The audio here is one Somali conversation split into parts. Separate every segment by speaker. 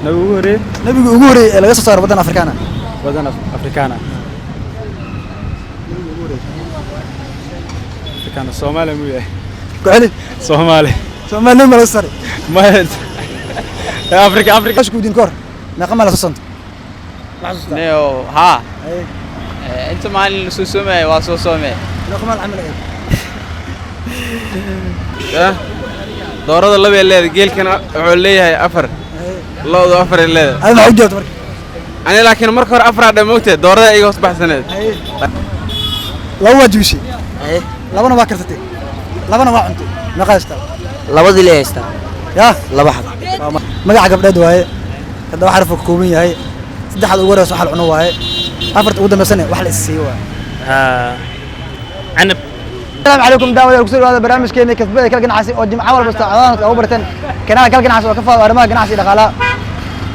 Speaker 1: نبي
Speaker 2: أقولي لا يصير بدن أفريقيا
Speaker 1: بدن أفريقيا أفريقيا الصومالي مو
Speaker 2: قولي
Speaker 1: صومالي
Speaker 2: ما لا يصير
Speaker 1: ما أفريقيا
Speaker 2: إيش كودين كور نقم على صنت
Speaker 3: نيو ها أنت مع السوسومة واسوسومة
Speaker 2: نقم على العمل
Speaker 1: دورة الله بالله جيل كان عليها أفر الله ذو أفر الله
Speaker 2: أنا ما عجبت
Speaker 1: أنا لكن مركور أفراد موتة دورة إيه أصبح سنة
Speaker 2: لو وجبشي لو أنا باكرتي لو أنا واعنتي ما قاستها
Speaker 3: لابد ليه استا
Speaker 2: يا
Speaker 3: لا بحد
Speaker 2: ما عقب داد واي هذا حرف حكومي هاي صدح الأول صح العنو واي أفرت قدام سنة واحد السيوا
Speaker 1: عنب
Speaker 2: السلام عليكم داود الكسور هذا برنامج كيني كسبة كل جناحي أو جمعة ولا بستعانات أو برتن كنا كل جناحي وكفى ورما جناحي دخلاء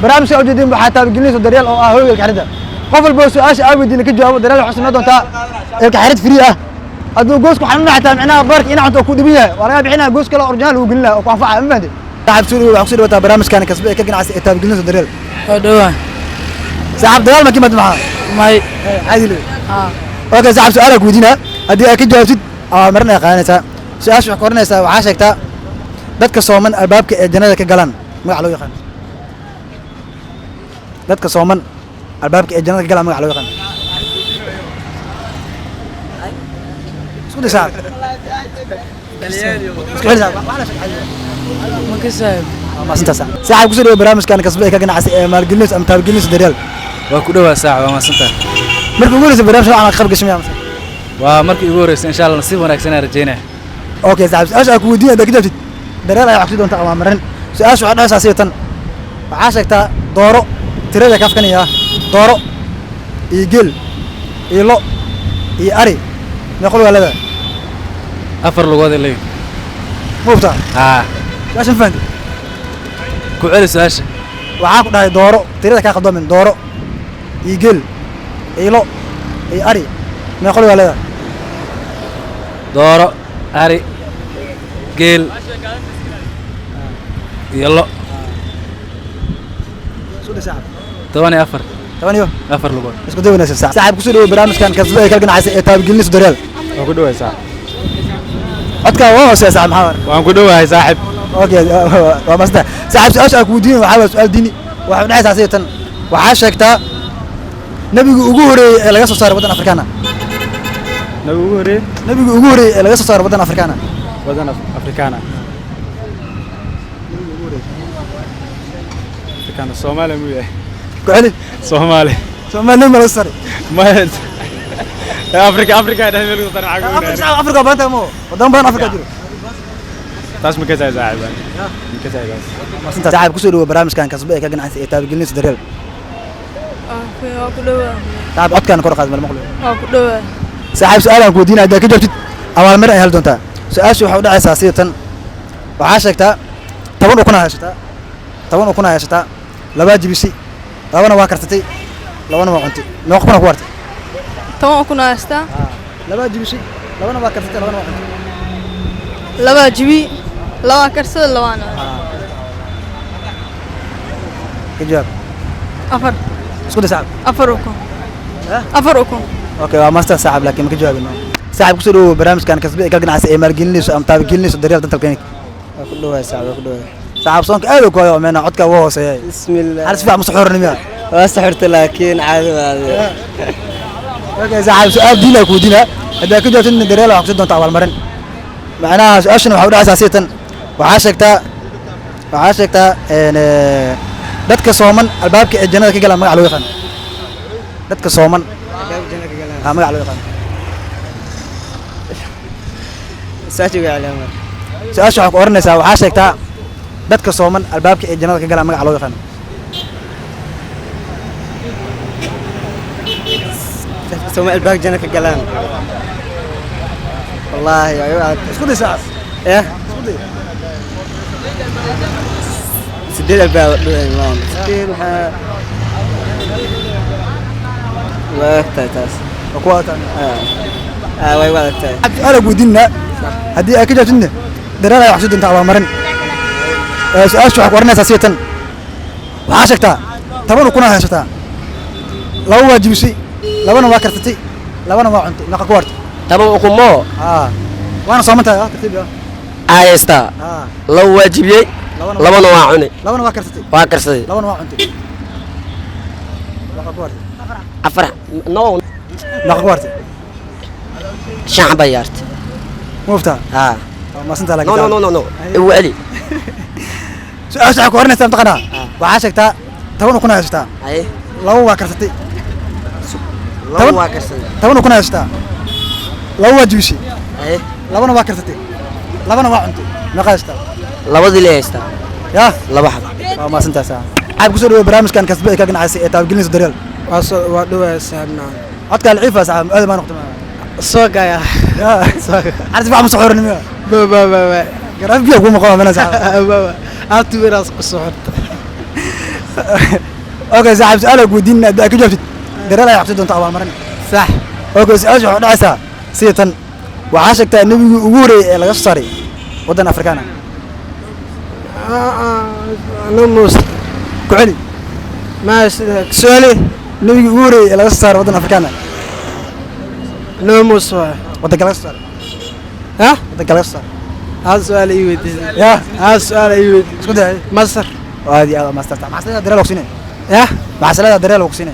Speaker 2: برنامج أوجدين بحتى بالجنيس ودريال أو هو الكحردة قفل بوس عاش أبدي إنك جواب دريال حسن نادون تا الكحرد فريئة أدو جوزك حنون حتى معنا بارك إنا عند أكود بيها وأنا بحنا جوزك لا أرجال وقلنا وقافع ما أدري تعب سوري وعقصير وتا برنامج كان كسبة كل جناحي تا بالجنيس ودريال
Speaker 4: هذا
Speaker 2: سحب دريال ما كمل معاه
Speaker 4: ما
Speaker 2: عادي ليه أوكي سحب سؤالك ودينا أدي أكيد جاوبت مرنا قانتا سؤال وحكورنيسا waxaa sheegtaa dadka sooman albaabka ee jannada ka galaan magac loo yaqaan dadka sooman albaabka ee jannada ka galaan magac loo yaqaan isku dhisaa isku dhisaa
Speaker 4: ما كسب
Speaker 2: ما سنتا saaxib ku soo dhaw barnaamijkan kasbay ka ganacsi ee maalgelinaysa ama taageerinaysa daryeel
Speaker 1: waa ku dhawaa saac waa maasanta
Speaker 2: markii ugu horreysay barnaamijka aan qayb gashay
Speaker 1: waa markii ugu horeysay insha Allah nasiib wanaagsan aan rajeynaa
Speaker 2: اوكي صاحب ايش اكو ودي هذاك جبت دريل اي عقصيد انت امامرن سؤال واحد اساسيه تن waxaa sheegtaa dooro tirada kafkanaya dooro iyo gel iyo lo iyo ari meeqol walada
Speaker 1: afar lugood ilaa
Speaker 2: mubta
Speaker 1: ha
Speaker 2: gaashan faanti
Speaker 1: ku celi su'aasha
Speaker 2: waxaa ku dhahay dooro tirada ka qadoomin dooro iyo gel iyo lo iyo ari meeqol walada
Speaker 1: dooro ari geel يلا
Speaker 2: سؤال ساعة
Speaker 1: ثواني أفر لقول
Speaker 2: اسكو دوينا ساعة صاحب كسر برامج كان كسبه كل جناح تاب جلني سدريال
Speaker 1: وكدوه ساعة
Speaker 2: عدك هو ساعة محاور
Speaker 1: وكدوه هاي صاحب
Speaker 2: اوكي ومسنا صاحب سؤال اكو ديني وحاول سؤال ديني واحد نحس اساسية وحاشكتا نبي uguhore laga soo saaray wadan Afrikaana nabiga uguhore laga soo saaray wadan
Speaker 1: Afrikaana كان الصومالي مو يه
Speaker 2: كحلي
Speaker 1: صومالي
Speaker 2: ما لا صار
Speaker 1: ما أفريقيا ده ملك طلع عقول
Speaker 2: أفريقيا بنتها مو ودم بان أفريقيا جرو
Speaker 1: تاس مكتاز زاعب مكتاز
Speaker 2: بس أنت زاعب كسر برامج كان كسبه كأجن عن تاب جلني سدريال
Speaker 4: كلوا
Speaker 2: تعب عد كان كرة خادم المقلوب
Speaker 4: كلوا
Speaker 2: صاحب سؤال أنا كودين هذا كده جبت أول مرة هل دونتا سؤال شو حوض أساسية وعاشكتا تبون وكنا هاشتا تبون وكنا هاشتا لبا جبسي لبنا واكرتتي لبنا واقنتي نوقفنا كوارتي
Speaker 4: تمام كنا استا
Speaker 2: لبا جبسي لبنا واكرتتي لبنا واقنتي
Speaker 4: لبا جبي لبا كرسد لبانا
Speaker 2: كجواب
Speaker 4: أفر
Speaker 2: اسكت ساعب
Speaker 4: أفركم أفركم
Speaker 2: اوكي وماستر ساعب لكن ما كجواب انه ساعب كسروا برامج كان كسبي كل جناح مال جلنيس ام تاب جلنيس الدريال دنتال كلينيك كله ساعب كله ساعب صونك ايلو كويو منا عدك وهو سي
Speaker 3: بسم الله
Speaker 2: عارف فيها مسحور نميا
Speaker 3: وسحرت لكن عادي هذا
Speaker 2: اوكي ساعب سؤال دينا كودينا هذا كجواب ان الدريال واخ دونتا اول مرن معناها اشنا waxa u dhaca asaasiyatan waxa sheegtaa dadka sooman albaabka ee jannada ka galaan magac loo yaqaan dadka sooman magac loo yaqaan
Speaker 3: ساتيجي علامة
Speaker 2: سؤال waxa ku oranaysaa waxa sheegtaa dadka sooman albaabka ee jannada ka galaan magac loo yaqaan
Speaker 3: سوما الباك جنك الكلام والله يا
Speaker 2: isku day saas
Speaker 3: ايه سديد الباب الإمام سديد وقتها تاس
Speaker 2: وقواتنا
Speaker 3: واي وقتها
Speaker 2: أنا قودينا هدي أكيد جاتنا درنا يحسد أنت على مرن سؤال شو حكورنا أساسية waxaa sheegtaa 10 kuna haysataa laba waa jibisay labana waa kartatay labana waa cuntay naqa ku warta
Speaker 5: taban ukumo
Speaker 2: waana soomantahay tartiib
Speaker 5: ayesta law waajibiyay labana waa cunay
Speaker 2: labana waa kartatay labana waa cuntay naqa ku warta
Speaker 5: afar no
Speaker 2: naqa ku warta
Speaker 5: shacba yaarta
Speaker 2: mufta ما سنت لك
Speaker 5: نو وعلي
Speaker 2: سؤال كورنا تمتقنا وعاشك تبون كنا هشتا
Speaker 5: اي
Speaker 2: لو واكرتي
Speaker 5: لو واكرتي
Speaker 2: تبون كنا هشتا لو واجوشي
Speaker 5: اي
Speaker 2: لو انا واكرتي لو انا واعنتي نقاشتا
Speaker 5: لبدي ليستا
Speaker 2: يا
Speaker 5: لبا حق
Speaker 2: ما سنت ساعه عاد كسر برامج كان كسبه كان عايز تاجلني دريل
Speaker 3: waa dhawaa saabna
Speaker 2: عدك العيفه ساعه هذا ما نقطه
Speaker 3: soo gaya
Speaker 2: يا عارف فاهم صحور نمي
Speaker 3: baba
Speaker 2: قرأت بيه قوم قوم انا ساعه
Speaker 3: baba aad wiraas ku socorta
Speaker 2: اوكي صاحب سؤالك ودينا اداك جبت دريل يحطوا انت اول مره
Speaker 3: صح
Speaker 2: اوكي سؤال شو دعسا سيتن وعاشك النبي uguuray ee laga saaray wadan afrikaana
Speaker 3: نموس
Speaker 2: ku celi
Speaker 3: ما سؤالي
Speaker 2: nabiga uguuray ee laga saaray wadan afrikaana
Speaker 3: نموس
Speaker 2: wadan kala saaray
Speaker 3: ها
Speaker 2: wadan kala saaray
Speaker 3: هذا سؤال يودي
Speaker 2: يا
Speaker 3: هذا سؤال يودي
Speaker 2: isku day
Speaker 3: مصر
Speaker 2: وهذه هذا ما استطاع مع سلامة دريل وقسينه
Speaker 3: يا
Speaker 2: مع سلامة دريل وقسينه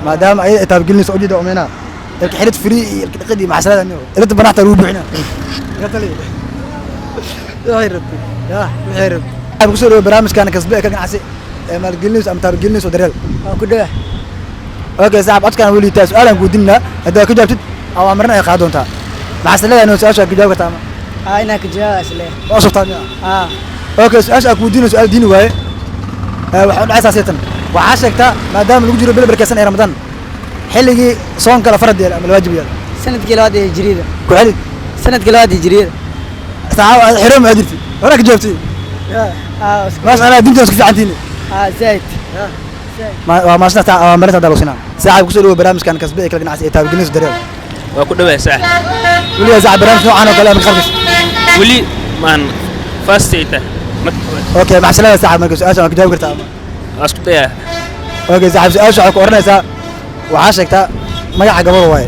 Speaker 2: ما دام اي تابقلني سعودي ده امينا الحيرت فري القدي مع سلامة انه اللي تبنات ربعنا قلت لي يا ربي يا رب ابو كسر برامج كان كسبه كان عسي ما الجلنس ام تابقلني ودريل كده اوكي صاحب كان ولي تاس سؤال قدنا هذا كجابت اوامرنا اي قادونتا مع سلامة انه سؤال جاوبت تمام
Speaker 3: هاي كجاس له
Speaker 2: وصفتني اوكي سؤال ودينا سؤال ديني واي waxaan dhacay saasaytan waxa sheegta maadaama lagu jiro bil barkaysan ee Ramadan xilligii soonka la farad yeelay ama waajib yeelay
Speaker 3: sanadkii labaad ee hijriyada
Speaker 2: ku xili
Speaker 3: sanadkii labaad ee hijriyada
Speaker 2: saacad xiram ma jirti wala ka joogtay ma sha Allah dinta isku fiicantiin
Speaker 3: zaid
Speaker 2: ma sha Allah marinta dalosina saacad ku soo dhaw barnaamijkan kasbay kala ganacsi ee taabgelinayso dareel
Speaker 1: waa ku dhawaay sax
Speaker 2: wali saacad barnaamij noocan oo kale ma kharbish
Speaker 1: wali maan faastayta
Speaker 2: اوكي مع السلامه ساعه markii su'aasha ka jawaab kartaa
Speaker 1: asku daya
Speaker 2: اوكي saacad su'aasha waxa ku oranaysa waxa sheegta magaca gabadha waay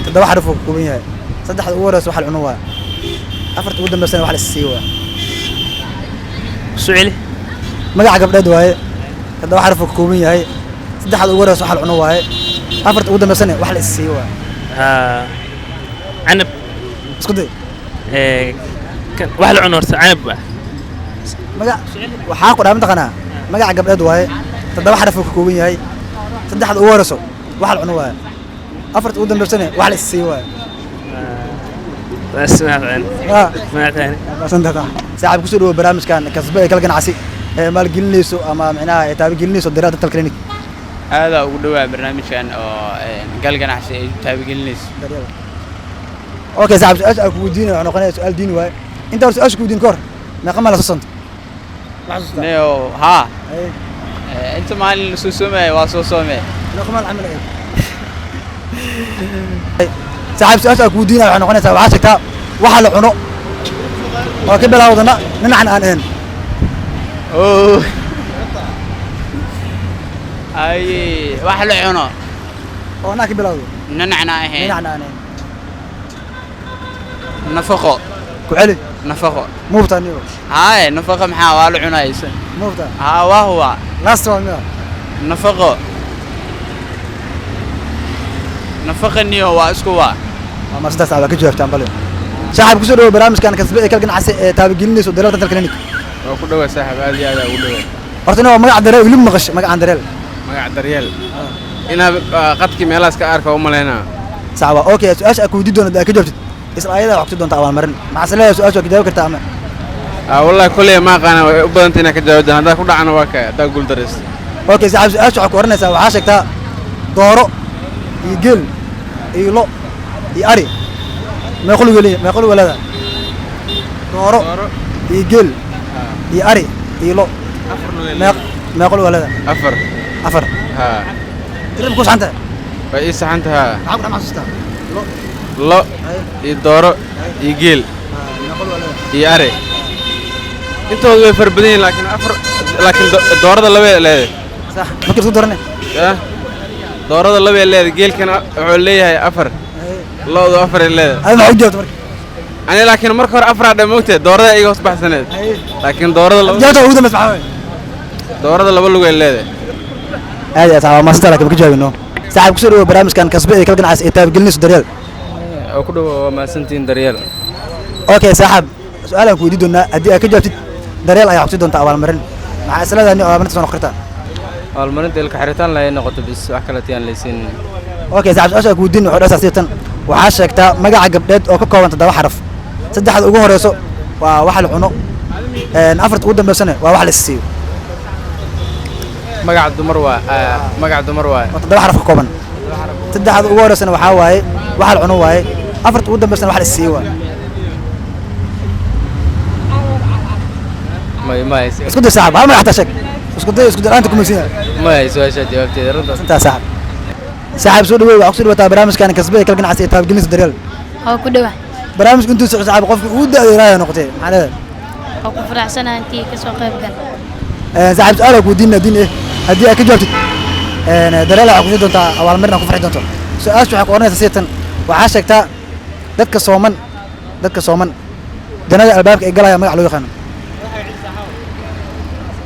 Speaker 2: tadaba xaraf uu ku yahay saddexda ugu horeysa waxa la cuno waay afarta ugu dambeysana waxa la sii waay
Speaker 1: su'aali
Speaker 2: magaca gabdheed waaye tadaba xaraf uu ku yahay saddexda ugu horeysa waxa la cuno waay afarta ugu dambeysana waxa la sii waay
Speaker 1: canab
Speaker 2: isku day
Speaker 1: kan waxa la cuno horta canab
Speaker 2: magac waxa ku dhaaman taqana magaca gabdheed waaye tadaba xaraf uu ku yahay saddexda ugu horeysa waxa la cuno waay afarta ugu dambeysana waxa la sii waay ساعد كسر برامج كان كسبه كل جناعسي مال جلنيسو أما معناها تابع جلنيسو دراسة الكلينيك
Speaker 6: هذا أقوله برنامج كان قال جناعسي تابع جلنيس
Speaker 2: أوكي ساعد أسألك ودين أنا قناة سؤال دين واي أنت أسألك ودين كور ما قام على صنت
Speaker 6: نيو ها أنت مال سوسومة واسوسومة
Speaker 2: لا قام العمل ساعد أسألك ودين أنا قناة سؤال عاشك تا وحل عنو وكبر هذا نحن الآن
Speaker 6: أوه أي واحد عنو
Speaker 2: وأنا كبر هذا
Speaker 6: نحن هين
Speaker 2: نحن الآن
Speaker 6: نفقه
Speaker 2: كعلي
Speaker 6: نفقه
Speaker 2: مو بتانيو
Speaker 6: هاي نفقه محاول عنايس
Speaker 2: مو بتان
Speaker 6: ها وهو
Speaker 2: لا استوى
Speaker 6: نفقه نفقه نيو واسكوا
Speaker 2: ما استاذ على كجوف تنبلي صاحب كسر برامج كان كسبه كل جناعسي تابع جلنيسو دراسة الكلينيك
Speaker 6: waa ku dhawaad saaxiib aad iyo aad ugu dhawaad
Speaker 2: hortana waa magac dareel wili maqash magac aan dareel
Speaker 6: magac daryeel ina qadki meelaas ka arka u maleena
Speaker 2: sawa okay su'aasha ku widi doona ka jawaabtid isla ayada wax ku doonta awaal marin ma asalaha su'aasha ka jawaab kartaa ama
Speaker 6: wallahi kulli ma qana way u badan tahay ka jawaabta hada ku dhacana waa ka hada gul daris
Speaker 2: okay saxab su'aasha waxa ku oranaysa waxa sheegtaa dooro iyo geel iyo lo iyo ari ma qulu walada dooro iyo geel iyo ari iyo lo ما يقول ولدا أفر
Speaker 6: ها
Speaker 2: إذا بكوش عنده
Speaker 6: بقيس عنتها
Speaker 2: عقد مع سوستا
Speaker 6: لا يدور يجيل
Speaker 2: ما يقول ولدا
Speaker 6: ياري أنتوا اللي فربدين لكن laakiin doorada laba leedahay
Speaker 2: sax markii isku darane
Speaker 6: ya doorada laba leedahay geelkan wuxuu leeyahay afar loodu afar leedahay
Speaker 2: ay ma u joogto markii
Speaker 6: ani laakiin marka hore afar aad moogtay doorada iga hoos baxsaneed laakiin doorada laba
Speaker 2: joogto ugu dambeys maxaa
Speaker 6: doorada laba lug ay leedahay
Speaker 2: aad ya saxaab master laakiin ka jawaabino saxaab ku soo dhawo barnaamijkan kasbe ee kala ganacsi ee taabgelinayso daryeel
Speaker 1: oo ku dhawo waa maasantiin daryeel
Speaker 2: okay saxaab su'aalan ku weydiin doonaa haddii aad ka jawaabtid daryeel ayaa xusi doonta abaalmarin maxaa islaadaani abaalmarinta soo noqortaa
Speaker 1: abaalmarinta ilka xiritaan la noqoto bis wax kale tiyaan laysiin
Speaker 2: okay saxaab su'aasha ku weydiin wuxuu dhasaa sitan waxaa sheegtaa magaca gabdheed oo ka kooban 7 xaraf saddexda ugu horeyso waa wax la cuno afarta ugu dambeysana waa wax la siiyo
Speaker 1: magac dumar waa
Speaker 2: 7 xaraf ka kooban saddexda ugu horeysana waxaa waaye wax la cuno waaye afarta ugu dambeysana wax la siiyo waa
Speaker 1: ما
Speaker 2: اسكت يا صاحب ما يحتاج اسكت انت كوميسيا
Speaker 1: ما سؤال جوابتي رد
Speaker 2: انت صاحب صاحب سو دhow اقصد وتا برنامج كان كسبه كل جناس تاب جنس دريل
Speaker 4: oo ku dhawax
Speaker 2: برنامج كنت صاحب قف uu daadeeraa noqotay macnaheeda
Speaker 4: oo ku faraxsanahay intii ka soo qayb gal
Speaker 2: صاحب سؤال ku diin hadii aad ka jawaabtid دريل waxa ku doontaa awaal marna ku farxi doonto su'aashu waxa qoranaysa sitan waxa sheegtaa dadka sooman janada albaabka ay galaya magac loo yaqaan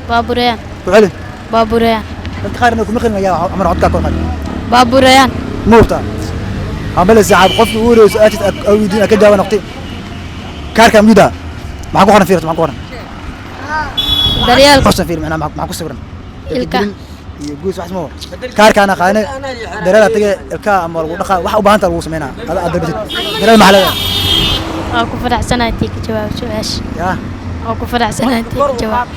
Speaker 4: baaburayaan
Speaker 2: وعلي
Speaker 4: baaburayaan
Speaker 2: dadka qaar inay kuma qeynayaan amar codka ka qad
Speaker 4: baaburayaan
Speaker 2: موفتا عمل الزعاب قف وري سؤال او يدين ka jawaab noqtay kaarka mida maxaa ku qoran fiirto maxaa ku qoran
Speaker 4: daryeel
Speaker 2: qosan fiir macna maxaa ku sawiran
Speaker 4: ilka
Speaker 2: iyo goos wax ma kaarkaana qaane dareela tagay ilka ama lagu dhaqa wax u baahanta lagu sameeyna ada adabtid dareel maxalada
Speaker 4: oo ku faraxsanahay intii ka jawaab su'aash
Speaker 2: ya
Speaker 4: oo ku faraxsanahay intii ka jawaab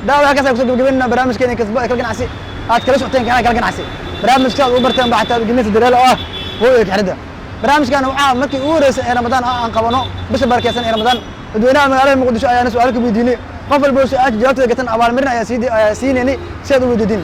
Speaker 2: daawa ka soo gabagabina barnaamijkeena kasba kala ganacsi aad kala socoteen kala ganacsi barnaamijka aad u barteen baa xitaa gimida dareelo ah hooyo xirida barnaamijkan waxa markii uu horeysay ee Ramadaan aan qabano bisha barakeysan ee Ramadaan dadweynaha magaalada Muqdisho ayaan su'aal ka weydiinay qof walba su'aal jawaabta gatan abaalmarin ayaa siinayni si aad u weydiin